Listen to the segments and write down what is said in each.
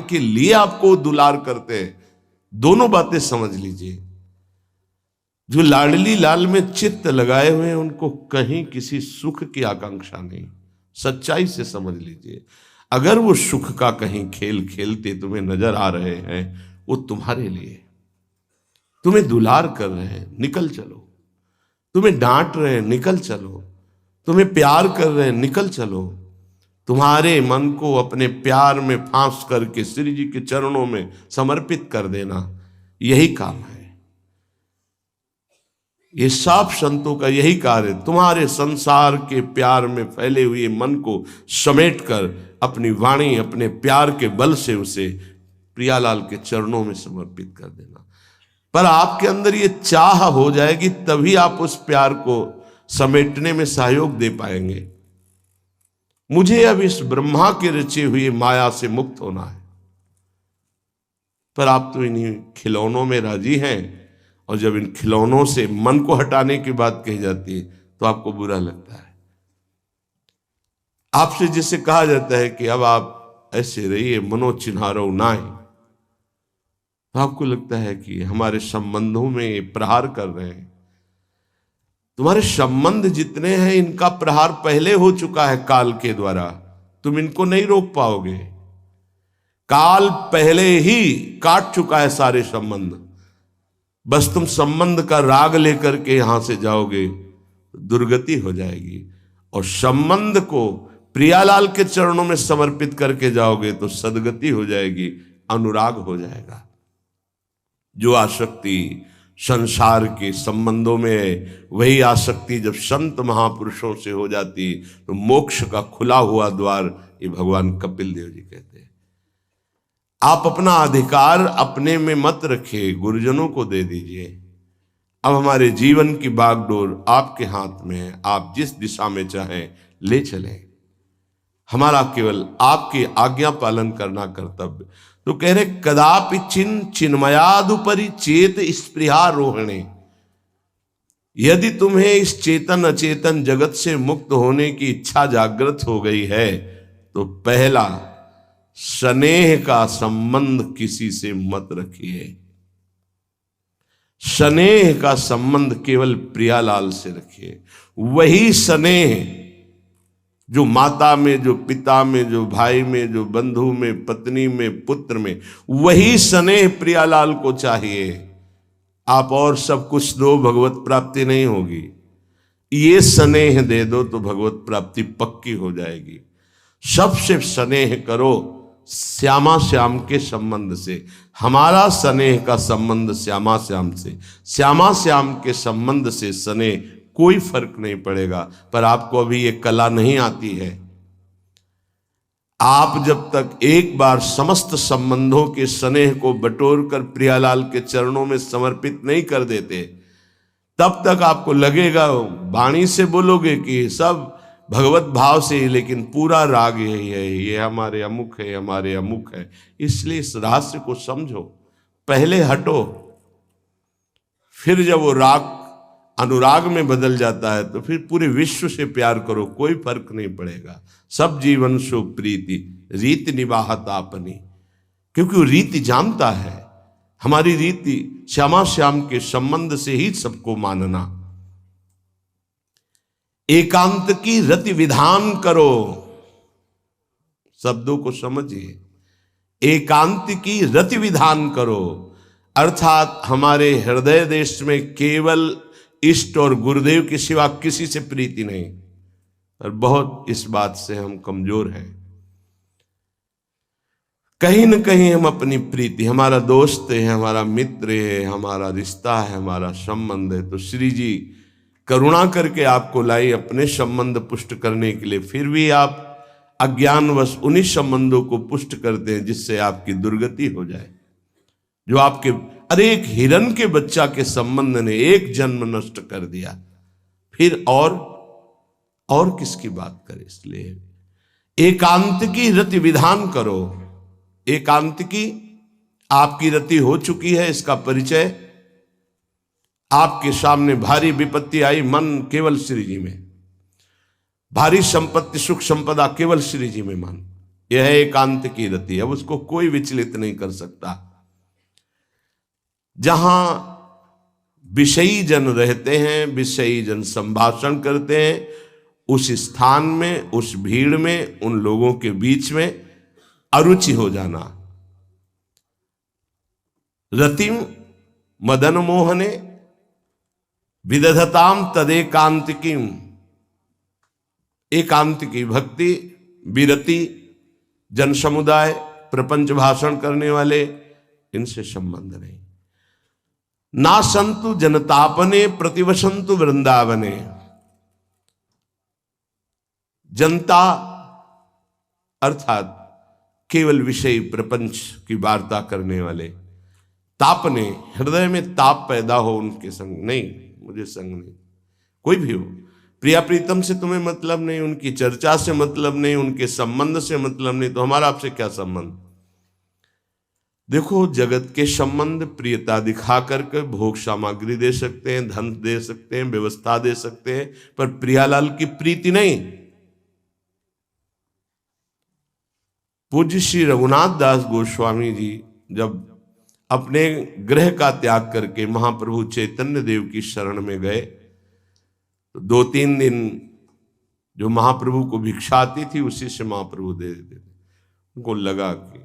के लिए आपको दुलार करते हैं। दोनों बातें समझ लीजिए। जो लाडली लाल में चित्त लगाए हुए हैं उनको कहीं किसी सुख की आकांक्षा नहीं। सच्चाई से समझ लीजिए, अगर वो सुख का कहीं खेल खेलते तुम्हें नजर आ रहे हैं, वो तुम्हारे लिए, तुम्हें दुलार कर रहे हैं, निकल चलो। तुम्हें डांट रहे हैं, निकल चलो। तुम्हें प्यार कर रहे हैं, निकल चलो। तुम्हारे मन को अपने प्यार में फांस करके श्री जी के चरणों में समर्पित कर देना, यही काम है। ये सब संतों का यही कार्य है। तुम्हारे संसार के प्यार में फैले हुए मन को समेटकर अपनी वाणी, अपने प्यार के बल से उसे प्रियालाल के चरणों में समर्पित कर देना। पर आपके अंदर ये चाह हो जाएगी, तभी आप उस प्यार को समेटने में सहयोग दे पाएंगे। मुझे अब इस ब्रह्मा के रचे हुए माया से मुक्त होना है, पर आप तो इन्हीं खिलौनों में राजी हैं, और जब इन खिलौनों से मन को हटाने की बात कही जाती है तो आपको बुरा लगता है। आपसे जिसे कहा जाता है कि अब आप ऐसे रहिए, मनो चिन्हारो नाय, तो आपको लगता है कि हमारे संबंधों में प्रहार कर रहे हैं। तुम्हारे संबंध जितने हैं इनका प्रहार पहले हो चुका है काल के द्वारा, तुम इनको नहीं रोक पाओगे। काल पहले ही काट चुका है सारे संबंध। बस तुम संबंध का राग लेकर के यहां से जाओगे, दुर्गति हो जाएगी। और संबंध को प्रियालाल के चरणों में समर्पित करके जाओगे तो सदगति हो जाएगी, अनुराग हो जाएगा। जो आसक्ति संसार के संबंधों में है, वही आसक्ति जब संत महापुरुषों से हो जाती तो मोक्ष का खुला हुआ द्वार, ये भगवान कपिल देव जी कहते हैं। आप अपना अधिकार अपने में मत रखिए, गुरुजनों को दे दीजिए। अब हमारे जीवन की बागडोर आपके हाथ में है, आप जिस दिशा में चाहें ले चलें। हमारा केवल आपकी आज्ञा पालन करना कर्तव्य। तो कह रहे कदापि चिन्मयादुपरि चेत स्पृहा रोहिणे। यदि तुम्हें इस चेतन अचेतन जगत से मुक्त होने की इच्छा जागृत हो गई है तो पहला, स्नेह का संबंध किसी से मत रखिए। स्नेह का संबंध केवल प्रियालाल से रखिए। वही स्नेह जो माता में, जो पिता में, जो भाई में, जो बंधु में, पत्नी में, पुत्र में, वही स्नेह प्रियालाल को चाहिए। आप और सब कुछ दो, भगवत प्राप्ति नहीं होगी। ये स्नेह दे दो तो भगवत प्राप्ति पक्की हो जाएगी। सबसे स्नेह करो श्यामा श्याम के संबंध से। हमारा स्नेह का संबंध श्यामा श्याम से, श्यामा श्याम के संबंध से स्नेह कोई फर्क नहीं पड़ेगा। पर आपको अभी ये कला नहीं आती है। आप जब तक एक बार समस्त संबंधों के स्नेह को बटोर कर प्रियालाल के चरणों में समर्पित नहीं कर देते, तब तक आपको लगेगा, वाणी से बोलोगे कि सब भगवत भाव से ही, लेकिन पूरा राग यही है, ये हमारे अमुक है, हमारे अमुक है। इसलिए इस रहस्य को समझो, पहले हटो, फिर जब वो राग अनुराग में बदल जाता है तो फिर पूरे विश्व से प्यार करो, कोई फर्क नहीं पड़ेगा। सब जीवन सो प्रीति रीति निवाहत आपनी, क्योंकि वो रीति जानता है। हमारी रीति श्यामा श्याम के संबंध से ही सबको मानना। एकांत की रति विधान करो, शब्दों को समझिए। एकांत की रति विधान करो, अर्थात हमारे हृदय देश में केवल इष्ट और गुरुदेव के सिवा किसी से प्रीति नहीं। और बहुत इस बात से हम कमजोर हैं। कहीं न कहीं हम अपनी प्रीति, हमारा दोस्त है, हमारा मित्र है, हमारा रिश्ता है, हमारा संबंध है, तो श्री जी करुणा करके आपको लाई अपने संबंध पुष्ट करने के लिए। फिर भी आप अज्ञानवश उन्हीं संबंधों को पुष्ट करते हैं जिससे आपकी दुर्गति हो जाए। जो आपके, अरे एक हिरण के बच्चा के संबंध ने एक जन्म नष्ट कर दिया, फिर और किसकी बात करें। इसलिए एकांत की रति विधान करो। एकांत की आपकी रति हो चुकी है, इसका परिचय आपके सामने भारी विपत्ति आई, मन केवल श्री जी में, भारी संपत्ति सुख संपदा केवल श्री जी में मन, यह है एकांत की रति। अब उसको कोई विचलित नहीं कर सकता। जहां विषयी जन रहते हैं, विषयी जन संभाषण करते हैं, उस स्थान में, उस भीड़ में, उन लोगों के बीच में अरुचि हो जाना। रतिम मदन मोहने विदधताम तदेकांतिकीम। एकांत की भक्ति, विरति, जन समुदाय, प्रपंच भाषण करने वाले, इनसे संबंध नहीं। ना संतु जनतापने प्रतिवसंतु वृंदावने। जनता अर्थात केवल विषय प्रपंच की वार्ता करने वाले, तापने, हृदय में ताप पैदा हो उनके संग नहीं, मुझे संग नहीं। कोई भी हो, प्रिया प्रीतम से तुम्हें मतलब नहीं, उनकी चर्चा से मतलब नहीं, उनके संबंध से मतलब नहीं, तो हमारा आपसे क्या संबंध। देखो, जगत के संबंध प्रियता दिखा करके भोग सामग्री दे सकते हैं, धन दे सकते हैं, व्यवस्था दे सकते हैं, पर प्रियालाल की प्रीति नहीं। पूज्य श्री रघुनाथ दास गोस्वामी जी जब अपने गृह का त्याग करके महाप्रभु चैतन्य देव की शरण में गए, तो 2-3 दिन जो महाप्रभु को भिक्षा आती थी उसी से महाप्रभु दे देते थे। उनको लगा कि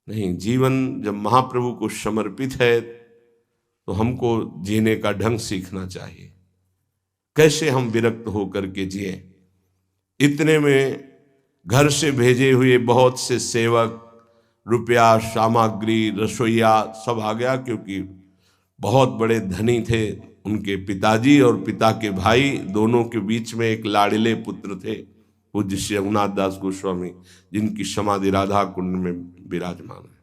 नहीं, जीवन जब महाप्रभु को समर्पित है तो हमको जीने का ढंग सीखना चाहिए, कैसे हम विरक्त होकर के जिए। इतने में घर से भेजे हुए बहुत से सेवक, रुपया, सामग्री, रसोईया सब आ गया, क्योंकि बहुत बड़े धनी थे उनके पिताजी, और पिता के भाई दोनों के बीच में एक लाड़िले पुत्र थे, पूज्य श्री रघुनाथ दास गोस्वामी, जिनकी समाधि राधा कुंड में विराजमान है।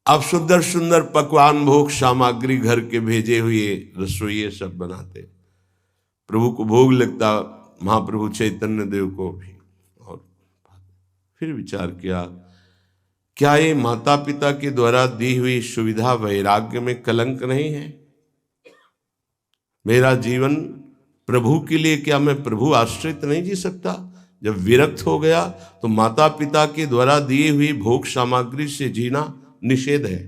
अब सुंदर सुंदर पकवान, भोग सामग्री घर के भेजे हुए रसोइये सब बनाते, प्रभु को भोग लगता, महाप्रभु चैतन्य देव को भी। और फिर विचार किया, क्या ये माता पिता के द्वारा दी हुई सुविधा वैराग्य में कलंक नहीं है? मेरा जीवन प्रभु के लिए, क्या मैं प्रभु आश्रित नहीं जी सकता? जब विरक्त हो गया तो माता पिता के द्वारा दी हुई भोग सामग्री से जीना निषेध है।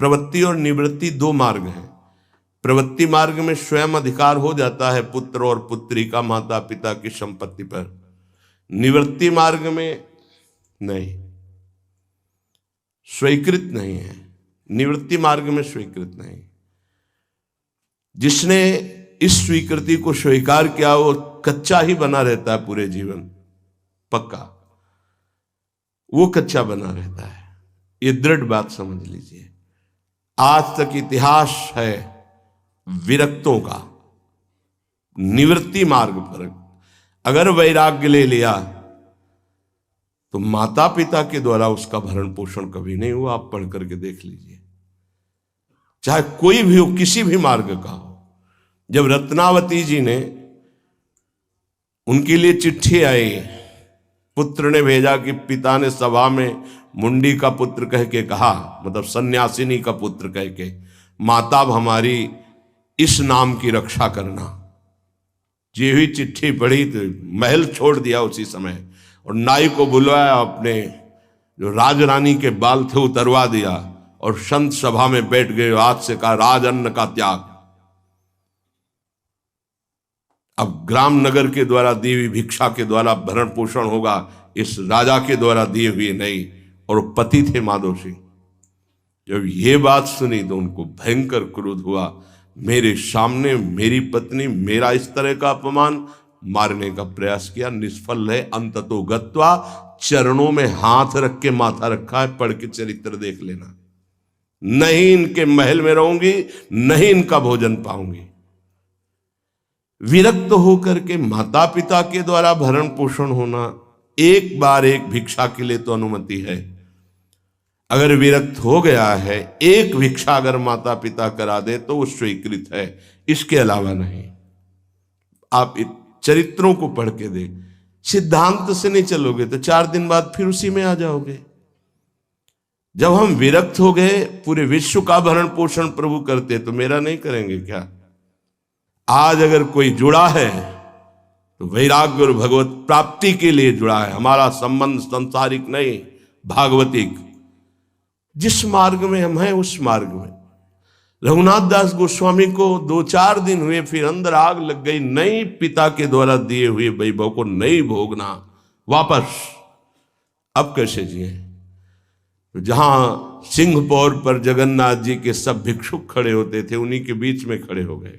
प्रवृत्ति और निवृत्ति 2 मार्ग हैं। प्रवृत्ति मार्ग में स्वयं अधिकार हो जाता है पुत्र और पुत्री का माता पिता की संपत्ति पर, निवृत्ति मार्ग में नहीं, स्वीकृत नहीं है। निवृत्ति मार्ग में स्वीकृत नहीं। जिसने इस स्वीकृति को स्वीकार किया वो कच्चा ही बना रहता है पूरे जीवन, पक्का वो कच्चा बना रहता है। ये दृढ़ बात समझ लीजिए। आज तक इतिहास है विरक्तों का। निवृत्ति मार्ग पर अगर वैराग्य ले लिया तो माता पिता के द्वारा उसका भरण पोषण कभी नहीं हुआ। आप पढ़ करके देख लीजिए, चाहे कोई भी हो, किसी भी मार्ग का हो। जब रत्नावती जी ने, उनके लिए चिट्ठी आई, पुत्र ने भेजा कि पिता ने सभा में मुंडी का पुत्र कह के कहा, मतलब सन्यासिनी का पुत्र कह के, माता हमारी इस नाम की रक्षा करना। जी हुई चिट्ठी पढ़ी तो महल छोड़ दिया उसी समय, और नाई को बुलवाया, अपने जो राजरानी के बाल थे उतरवा दिया, और संत सभा में बैठ गए। आज से कहा राज अन्न का त्याग। अब ग्राम नगर के द्वारा दी हुई भिक्षा के द्वारा भरण पोषण होगा, इस राजा के द्वारा दिए हुए नहीं। और पति थे माधव सिंह। जब ये बात सुनी तो उनको भयंकर क्रोध हुआ। मेरे सामने मेरी पत्नी, मेरा इस तरह का अपमान, मारने का प्रयास किया, निष्फल है। अंततो गत्वा, चरणों में हाथ रख के माथा रखा है, पढ़ के चरित्र देख लेना। नहीं इनके महल में रहूंगी, नहीं इनका भोजन पाऊंगी। विरक्त होकर के माता पिता के द्वारा भरण पोषण होना, एक बार एक भिक्षा के लिए तो अनुमति है। अगर विरक्त हो गया है, एक भिक्षा अगर माता पिता करा दे तो वो स्वीकृत है, इसके अलावा नहीं। आप चरित्रों को पढ़ के देख, सिद्धांत से नहीं चलोगे तो 4 दिन बाद फिर उसी में आ जाओगे। जब हम विरक्त हो गए, पूरे विश्व का भरण पोषण प्रभु करते, तो मेरा नहीं करेंगे क्या? आज अगर कोई जुड़ा है तो वैराग्य और भगवत प्राप्ति के लिए जुड़ा है। हमारा संबंध संसारिक नहीं, भागवतिक। जिस मार्ग में हम हैं उस मार्ग में। रघुनाथ दास गोस्वामी को 2-4 दिन हुए, फिर अंदर आग लग गई। नहीं, पिता के द्वारा दिए हुए वैभव को नहीं भोगना, वापस। अब कैसे जिए? तो जहां सिंहपौर पर जगन्नाथ जी के सब भिक्षुक खड़े होते थे, उन्हीं के बीच में खड़े हो गए।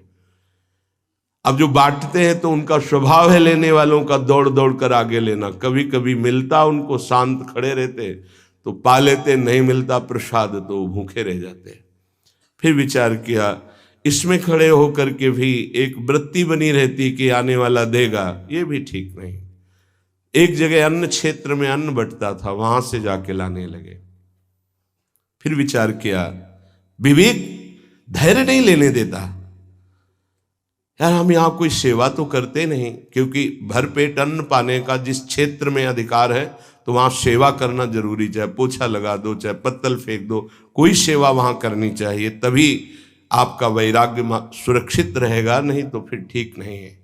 अब जो बांटते हैं तो उनका स्वभाव है लेने वालों का दौड़ दौड़ कर आगे लेना। कभी कभी मिलता, उनको शांत खड़े रहते तो पा लेते, नहीं मिलता प्रसाद तो भूखे रह जाते। फिर विचार किया, इसमें खड़े होकर के भी एक वृत्ति बनी रहती कि आने वाला देगा, ये भी ठीक नहीं। एक जगह अन्न क्षेत्र में अन्न बंटता था, वहां से जाके लाने लगे। फिर विचार किया, विवेक धैर्य नहीं लेने देता। यार हम यहां कोई सेवा तो करते नहीं, क्योंकि भरपेट अन्न पाने का जिस क्षेत्र में अधिकार है तो वहां सेवा करना जरूरी। चाहे पोछा लगा दो, चाहे पत्तल फेंक दो, कोई सेवा वहां करनी चाहिए, तभी आपका वैराग्य सुरक्षित रहेगा, नहीं तो फिर ठीक नहीं है।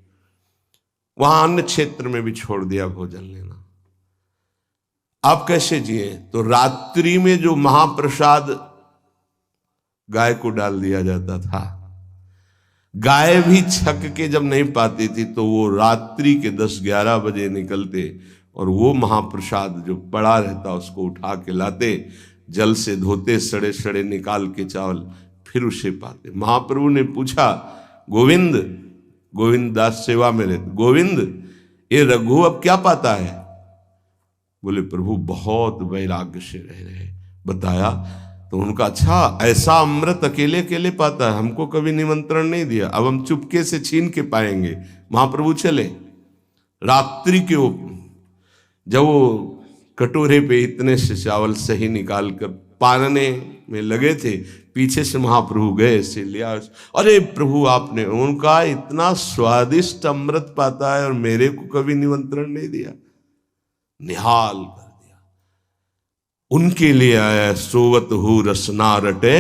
वहां अन्य क्षेत्र में भी छोड़ दिया भोजन लेना। आप कैसे जिए? तो रात्रि में जो महाप्रसाद गाय को डाल दिया जाता था, गाय भी छक के जब नहीं पाती थी तो वो रात्रि के 10-11 बजे निकलते और वो महाप्रसाद जो पड़ा रहता उसको उठा के लाते, जल से धोते, सड़े सड़े निकाल के चावल, फिर उसे पाते। महाप्रभु ने पूछा, गोविंद, गोविंद दास सेवा में रहते, गोविंद ये रघु अब क्या पाता है? बोले प्रभु बहुत वैराग्य से रह रहे। बताया तो उनका, अच्छा ऐसा अमृत अकेले अकेले पाता है, हमको कभी निमंत्रण नहीं दिया, अब हम चुपके से छीन के पाएंगे। महाप्रभु चले रात्रि के जब वो कटोरे पे इतने से चावल सही निकाल कर पानने में लगे थे, पीछे से महाप्रभु गए से लिया। अरे प्रभु आपने, उनका इतना स्वादिष्ट अमृत पाता है और मेरे को कभी निमंत्रण नहीं दिया, निहाल कर दिया। उनके लिए आया सोवत हु रसना रटे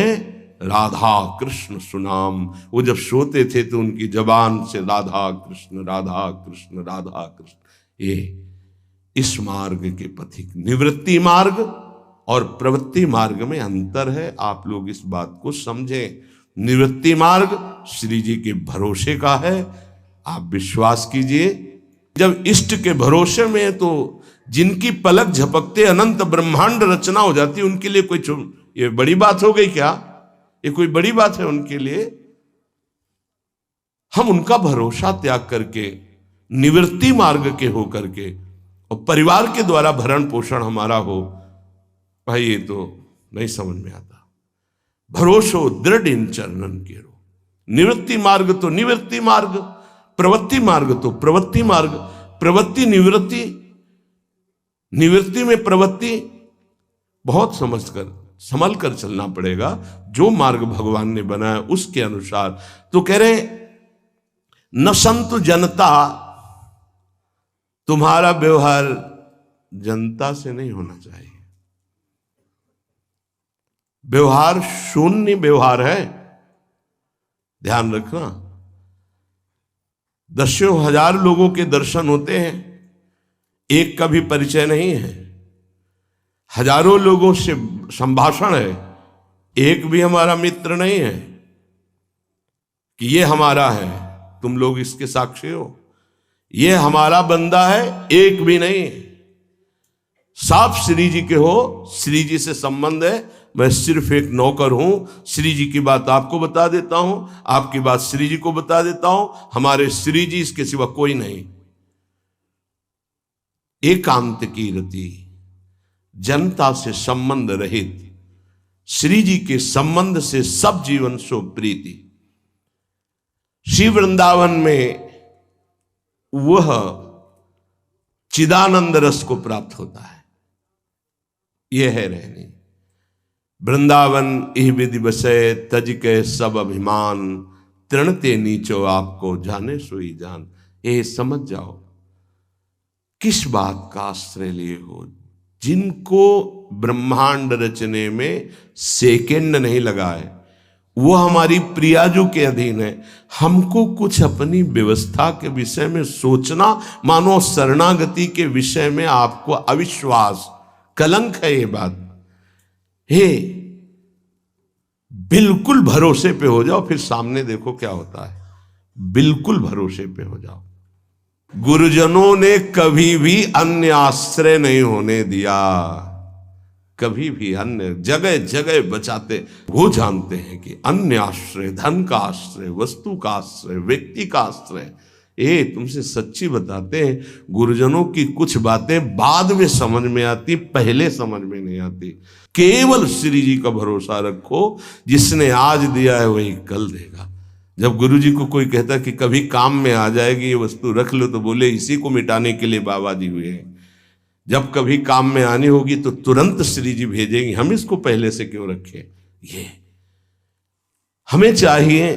राधा कृष्ण सुनाम। वो जब सोते थे तो उनकी जबान से राधा कृष्ण राधा कृष्ण राधा कृष्ण। ये इस मार्ग के पथिक। निवृत्ति मार्ग और प्रवृत्ति मार्ग में अंतर है, आप लोग इस बात को समझें। निवृत्ति मार्ग श्री जी के भरोसे का है, आप विश्वास कीजिए। जब इष्ट के भरोसे में है तो जिनकी पलक झपकते अनंत ब्रह्मांड रचना हो जाती, उनके लिए कोई ये बड़ी बात हो गई क्या? ये कोई बड़ी बात है उनके लिए? हम उनका भरोसा त्याग करके निवृत्ति मार्ग के हो करके और परिवार के द्वारा भरण पोषण हमारा हो, भाई ये तो नहीं समझ में आता। भरोसो दृढ़ इन चरणन के रो। निवृत्ति मार्ग तो निवृत्ति मार्ग, प्रवृत्ति मार्ग तो प्रवृत्ति मार्ग। प्रवृत्ति निवृत्ति, निवृत्ति में प्रवृत्ति, बहुत समझकर संभल कर चलना पड़ेगा। जो मार्ग भगवान ने बनाया उसके अनुसार। तो कह रहे न संतु जनता, तुम्हारा व्यवहार जनता से नहीं होना चाहिए। व्यवहार शून्य व्यवहार है, ध्यान रखना। दसियों हजार लोगों के दर्शन होते हैं, एक का भी परिचय नहीं है। हजारों लोगों से संभाषण है, एक भी हमारा मित्र नहीं है कि ये हमारा है, तुम लोग इसके साक्षी हो। ये हमारा बंदा है, एक भी नहीं। साफ श्री जी के हो, श्री जी से संबंध है, मैं सिर्फ एक नौकर हूं। श्री जी की बात आपको बता देता हूं, आपकी बात श्री जी को बता देता हूं। हमारे श्री जी, इसके सिवा कोई नहीं। एकांत की रति, जनता से संबंध रहित, श्री जी के संबंध से सब जीवन सो प्रीति। श्री वृंदावन में वह चिदानंद रस को प्राप्त होता है। यह है रहनी। वृंदावन इह विधि बसे, तज के सब अभिमान, तृणते नीचो आपको जाने सोई जान। ये समझ जाओ किस बात का आश्रय लिए हो। जिनको ब्रह्मांड रचने में सेकेंड नहीं लगा है, वो हमारी प्रियाजू के अधीन है। हमको कुछ अपनी व्यवस्था के विषय में सोचना, मानो शरणागति के विषय में आपको अविश्वास, कलंक है ये बात। हे, बिल्कुल भरोसे पे हो जाओ, फिर सामने देखो क्या होता है। बिल्कुल भरोसे पे हो जाओ। गुरुजनों ने कभी भी अन्य आश्रय नहीं होने दिया, कभी भी अन्य जगह जगह बचाते। वो जानते हैं कि अन्य आश्रय, धन का आश्रय, वस्तु का आश्रय, व्यक्ति का आश्रय, ये तुमसे सच्ची बताते हैं, गुरुजनों की कुछ बातें बाद में समझ में आती, पहले समझ में नहीं आती। केवल श्री जी का भरोसा रखो, जिसने आज दिया है वही कल देगा। जब गुरु जी को कोई कहता कि कभी काम में आ जाएगी ये वस्तु, रख लो, तो बोले इसी को मिटाने के लिए बाबा जी हुए हैं। जब कभी काम में आनी होगी तो तुरंत श्री जी भेजेंगे, हम इसको पहले से क्यों रखें। ये हमें चाहिए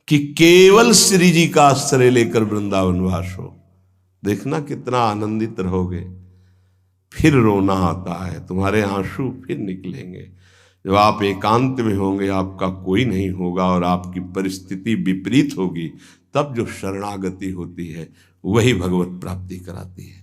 कि केवल श्री जी का आश्रय लेकर वृंदावन वास हो। देखना कितना आनंदित रहोगे। फिर रोना आता है, तुम्हारे आंसू फिर निकलेंगे। जब आप एकांत में होंगे, आपका कोई नहीं होगा और आपकी परिस्थिति विपरीत होगी, तब जो शरणागति होती है वही भगवत प्राप्ति कराती है।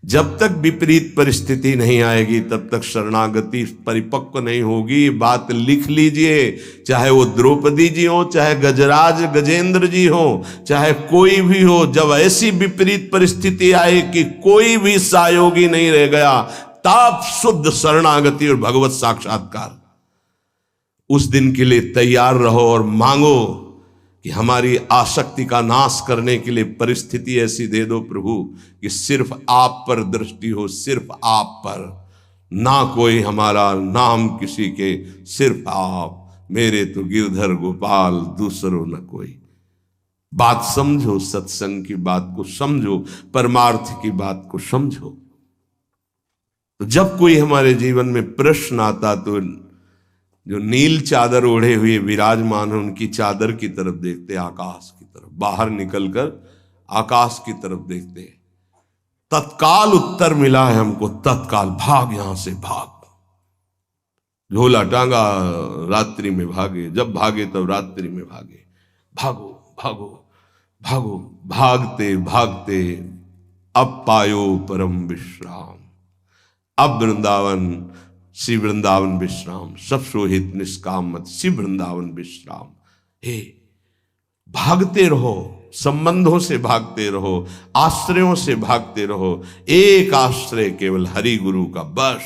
जब तक विपरीत परिस्थिति नहीं आएगी तब तक शरणागति परिपक्व नहीं होगी। बात लिख लीजिए, चाहे वो द्रौपदी जी हो, चाहे गजराज गजेंद्र जी हो, चाहे कोई भी हो, जब ऐसी विपरीत परिस्थिति आए कि कोई भी सहयोगी नहीं रह गया, तब शुद्ध शरणागति और भगवत साक्षात्कार। उस दिन के लिए तैयार रहो और मांगो कि हमारी आसक्ति का नाश करने के लिए परिस्थिति ऐसी दे दो प्रभु कि सिर्फ आप पर दृष्टि हो, सिर्फ आप पर, ना कोई हमारा, ना हम किसी के, सिर्फ आप। मेरे तो गिरधर गोपाल, दूसरों न कोई। बात समझो, सत्संग की बात को समझो, परमार्थ की बात को समझो। तो जब कोई हमारे जीवन में प्रश्न आता तो जो नील चादर ओढ़े हुए विराजमान है, उनकी चादर की तरफ देखते, आकाश की तरफ, बाहर निकलकर आकाश की तरफ देखते। तत्काल उत्तर मिला है हमको, तत्काल भाग, यहां से भाग। झोला टांगा, रात्रि में भागे, जब भागे तब रात्रि में भागे। भागो भागो भागो, भागते भागते अब पायो परम विश्राम। अब वृंदावन, श्री वृंदावन विश्राम, सब सोहित निष्काम मत, श्री वृंदावन विश्राम। हे, भागते रहो, संबंधों से भागते रहो, आश्रयों से भागते रहो। एक आश्रय केवल हरि गुरु का, बस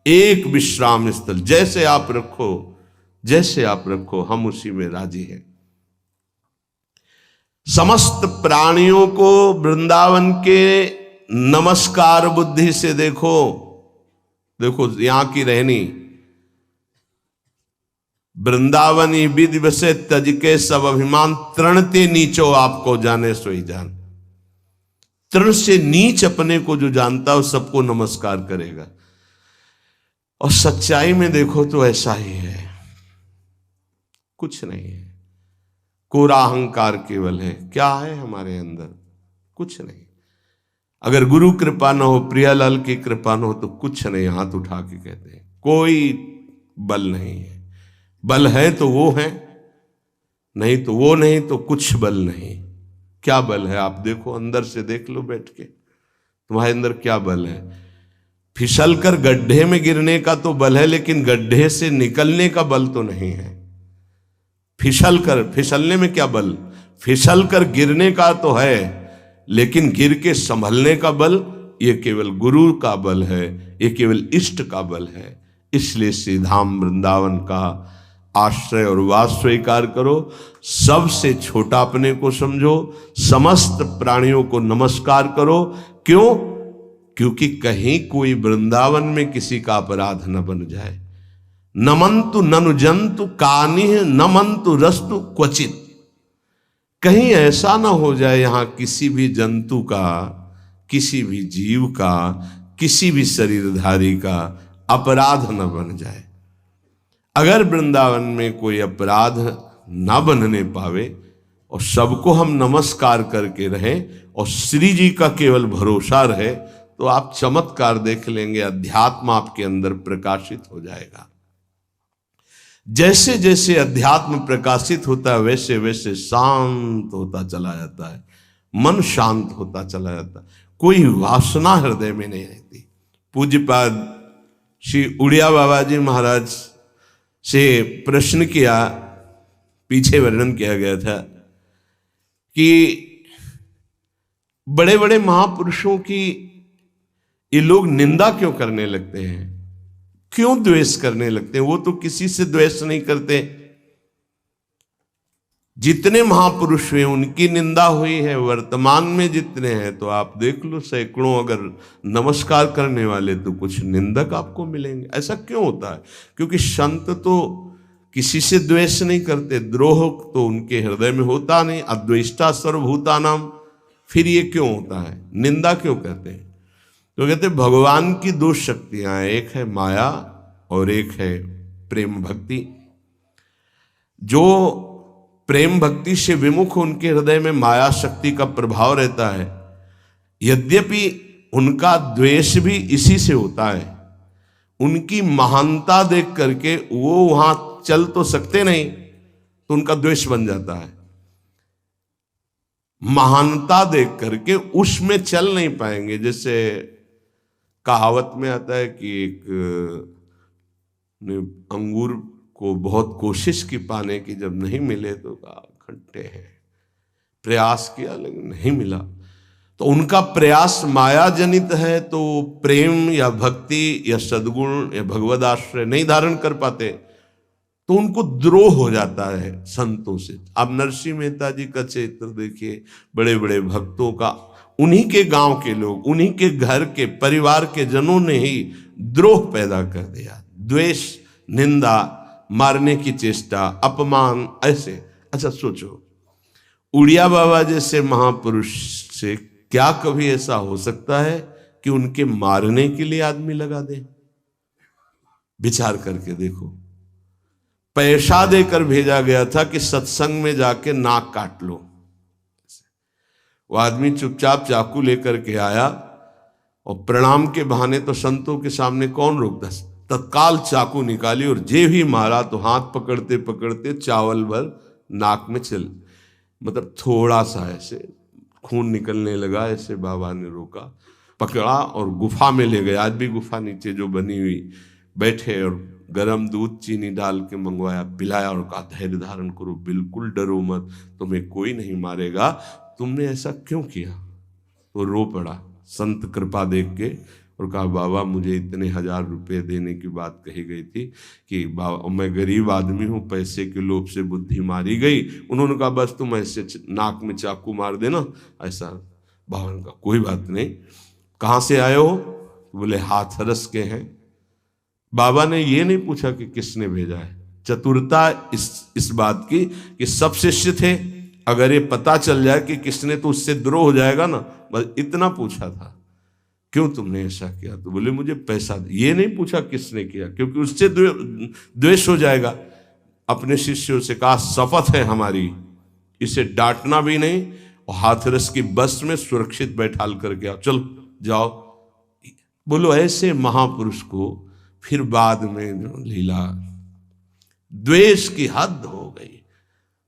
एक विश्राम स्थल। जैसे आप रखो, जैसे आप रखो, हम उसी में राजी हैं। समस्त प्राणियों को वृंदावन के नमस्कार बुद्धि से देखो। देखो यहां की रहनी, वृंदावनी विधि बसे तज के सब अभिमान, तृणते नीचो आपको जाने सोई जान। तृण से नीच अपने को जो जानता है सबको नमस्कार करेगा। और सच्चाई में देखो तो ऐसा ही है, कुछ नहीं है। कोरा अहंकार केवल है। क्या है हमारे अंदर? कुछ नहीं। अगर गुरु कृपा न हो, प्रियालाल की कृपा न हो, तो कुछ नहीं। हाथ उठा के कहते हैं कोई बल नहीं है। बल है तो वो है, नहीं तो वो नहीं, तो कुछ बल नहीं। क्या बल है? आप देखो, अंदर से देख लो बैठ के, तुम्हारे अंदर क्या बल है। फिसल कर गड्ढे में गिरने का तो बल है, लेकिन गड्ढे से निकलने का बल तो नहीं है। फिसलने में क्या बल? फिसल कर गिरने का तो है, लेकिन गिर के संभलने का बल, ये केवल गुरु का बल है, ये केवल इष्ट का बल है। इसलिए श्री धाम वृंदावन का आश्रय और वास स्वीकार करो। सबसे छोटा अपने को समझो, समस्त प्राणियों को नमस्कार करो। क्यों? क्योंकि कहीं कोई वृंदावन में किसी का अपराध न बन जाए। नमंतु ननु जंतु कानिह नमंतु रस्तु क्वचित। कहीं ऐसा ना हो जाए यहां किसी भी जंतु का, किसी भी जीव का, किसी भी शरीरधारी का अपराध न बन जाए। अगर वृंदावन में कोई अपराध ना बनने पावे और सबको हम नमस्कार करके रहें और श्री जी का केवल भरोसा रहे, तो आप चमत्कार देख लेंगे। अध्यात्म आपके अंदर प्रकाशित हो जाएगा। जैसे जैसे अध्यात्म प्रकाशित होता है वैसे वैसे शांत होता चला जाता है, मन शांत होता चला जाता है, कोई वासना हृदय में नहीं रहती। पूज्यपाद श्री उड़िया बाबा जी महाराज से प्रश्न किया, पीछे वर्णन किया गया था कि बड़े बड़े महापुरुषों की ये लोग निंदा क्यों करने लगते हैं, क्यों द्वेष करने लगते हैं? वो तो किसी से द्वेष नहीं करते। जितने महापुरुष हुए उनकी निंदा हुई है, वर्तमान में जितने हैं तो आप देख लो सैकड़ों अगर नमस्कार करने वाले तो कुछ निंदक आपको मिलेंगे। ऐसा क्यों होता है? क्योंकि संत तो किसी से द्वेष नहीं करते, द्रोह तो उनके हृदय में होता नहीं, अद्वेष्टा सर्वभूतानाम। फिर ये क्यों होता है, निंदा क्यों करते हैं? तो कहते भगवान की दो शक्तियां हैं, एक है माया और एक है प्रेम भक्ति। जो प्रेम भक्ति से विमुख उनके हृदय में माया शक्ति का प्रभाव रहता है, यद्यपि उनका द्वेष भी इसी से होता है। उनकी महानता देख करके वो वहां चल तो सकते नहीं, तो उनका द्वेष बन जाता है। महानता देख करके उसमें चल नहीं पाएंगे। जैसे कहावत में आता है कि एक ने अंगूर को बहुत कोशिश की पाने की, जब नहीं मिले तो कहा खट्टे हैं, प्रयास किया लेकिन नहीं मिला। तो उनका प्रयास माया जनित है, तो प्रेम या भक्ति या सद्गुण या भगवद आश्रय नहीं धारण कर पाते, तो उनको द्रोह हो जाता है संतों से। अब नरसिंह मेहता जी का चरित्र देखिए, बड़े बड़े भक्तों का, उन्हीं के गांव के लोग, उन्हीं के घर के परिवार के जनों ने ही द्रोह पैदा कर दिया। द्वेष, निंदा, मारने की चेष्टा, अपमान, ऐसे। अच्छा सोचो, उड़िया बाबा जैसे महापुरुष से क्या कभी ऐसा हो सकता है कि उनके मारने के लिए आदमी लगा दे? विचार करके देखो। पैसा देकर भेजा गया था कि सत्संग में जाके नाक काट लो। वो आदमी चुपचाप चाकू लेकर के आया और प्रणाम के बहाने तो संतों के सामने कौन रोकता, तत्काल चाकू निकाली और जे भी मारा तो हाथ पकड़ते पकड़ते चावल भर नाक में चल, मतलब थोड़ा सा ऐसे खून निकलने लगा। ऐसे बाबा ने रोका, पकड़ा और गुफा में ले गए। आज भी गुफा नीचे जो बनी हुई, बैठे और गरम दूध चीनी डाल के मंगवाया, पिलाया और कहा धैर्य धारण करो, बिल्कुल डरो मत, तुम्हें कोई नहीं मारेगा, तुमने ऐसा क्यों किया? तो रो पड़ा संत कृपा देख के और कहा बाबा मुझे इतने 1000 रुपये देने की बात कही गई थी कि बाबा मैं गरीब आदमी हूँ, पैसे के लोभ से बुद्धि मारी गई। उन्होंने कहा बस तुम ऐसे नाक में चाकू मार देना। ऐसा बाबा ने कहा कोई बात नहीं, कहाँ से आए हो? बोले हाथरस के हैं। बाबा ने ये नहीं पूछा कि किसने भेजा है। चतुरता इस बात की कि सब शिष्य थे, अगर ये पता चल जाए कि किसने, तो उससे द्रोह हो जाएगा ना, बस इतना पूछा था क्यों तुमने ऐसा किया? तो बोले मुझे पैसा दे। ये नहीं पूछा किसने किया, क्योंकि उससे द्वेष हो जाएगा। अपने शिष्यों से कहा शपथ है हमारी, इसे डांटना भी नहीं और हाथरस की बस में सुरक्षित बैठाल करके आओ, चलो जाओ। बोलो ऐसे महापुरुष को फिर बाद में लीला, द्वेष की हद हो गई,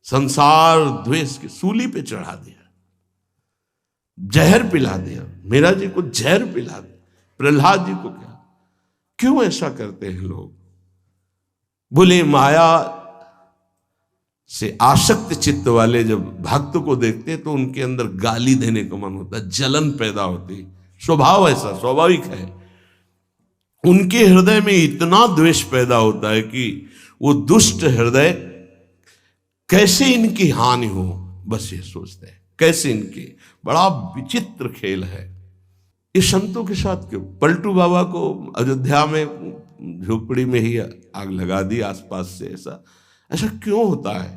संसार द्वेष की सूली पे चढ़ा दिया, जहर पिला दिया। मेरा जी को जहर पिला दिया, प्रहलाद जी को क्या? क्यों ऐसा करते हैं लोग? बोले माया से आसक्त चित्त वाले जब भक्त को देखते तो उनके अंदर गाली देने का मन होता है, जलन पैदा होती, स्वभाव ऐसा स्वाभाविक है। उनके हृदय में इतना द्वेष पैदा होता है कि वो दुष्ट हृदय कैसे इनकी हानि हो, बस ये सोचते हैं कैसे इनकी। बड़ा विचित्र खेल है। इस संतों के साथ क्यों? पलटू बाबा को अयोध्या में झोपड़ी में ही आग लगा दी आसपास से, ऐसा क्यों होता है?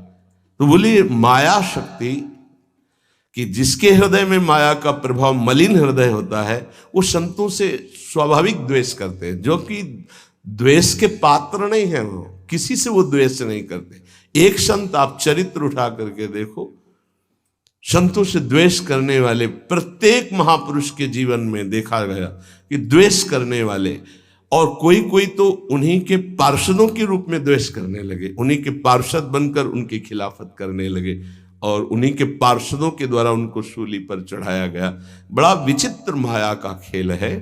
तो बोलिए माया शक्ति कि जिसके हृदय में माया का प्रभाव, मलिन हृदय होता है, वो संतों से स्वाभाविक द्वेष करते हैं, जो कि द्वेष के पात्र नहीं है। वो किसी से वो द्वेष नहीं करते। एक संत आप चरित्र उठा करके देखो, संतों से द्वेष करने वाले प्रत्येक महापुरुष के जीवन में देखा गया कि द्वेष करने वाले, और कोई कोई तो उन्हीं के पार्षदों के रूप में द्वेष करने लगे, उन्हीं के पार्षद बनकर उनकी खिलाफत करने लगे और उन्हीं के पार्षदों के द्वारा उनको सूली पर चढ़ाया गया। बड़ा विचित्र माया का खेल है।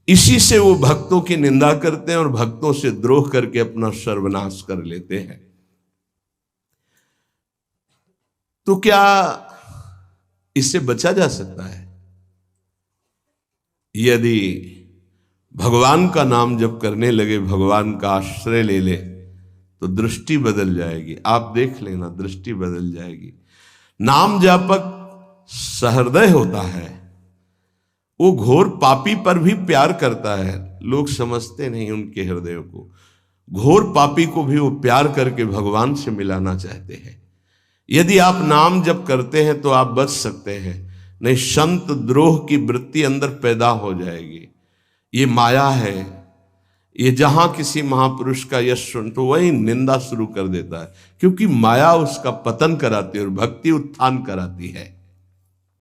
इसी से वो भक्तों की निंदा करते हैं और भक्तों से द्रोह करके अपना सर्वनाश कर लेते हैं। तो क्या इससे बचा जा सकता है? यदि भगवान का नाम जप करने लगे, भगवान का आश्रय ले ले, तो दृष्टि बदल जाएगी। आप देख लेना, दृष्टि बदल जाएगी। नाम जापक सहृदय होता है, वो घोर पापी पर भी प्यार करता है। लोग समझते नहीं उनके हृदयों को। घोर पापी को भी वो प्यार करके भगवान से मिलाना चाहते हैं। यदि आप नाम जप करते हैं तो आप बच सकते हैं, नहीं संत द्रोह की वृत्ति अंदर पैदा हो जाएगी। ये माया है। ये जहां किसी महापुरुष का यश सुन तो वही निंदा शुरू कर देता है, क्योंकि माया उसका पतन कराती है और भक्ति उत्थान कराती है।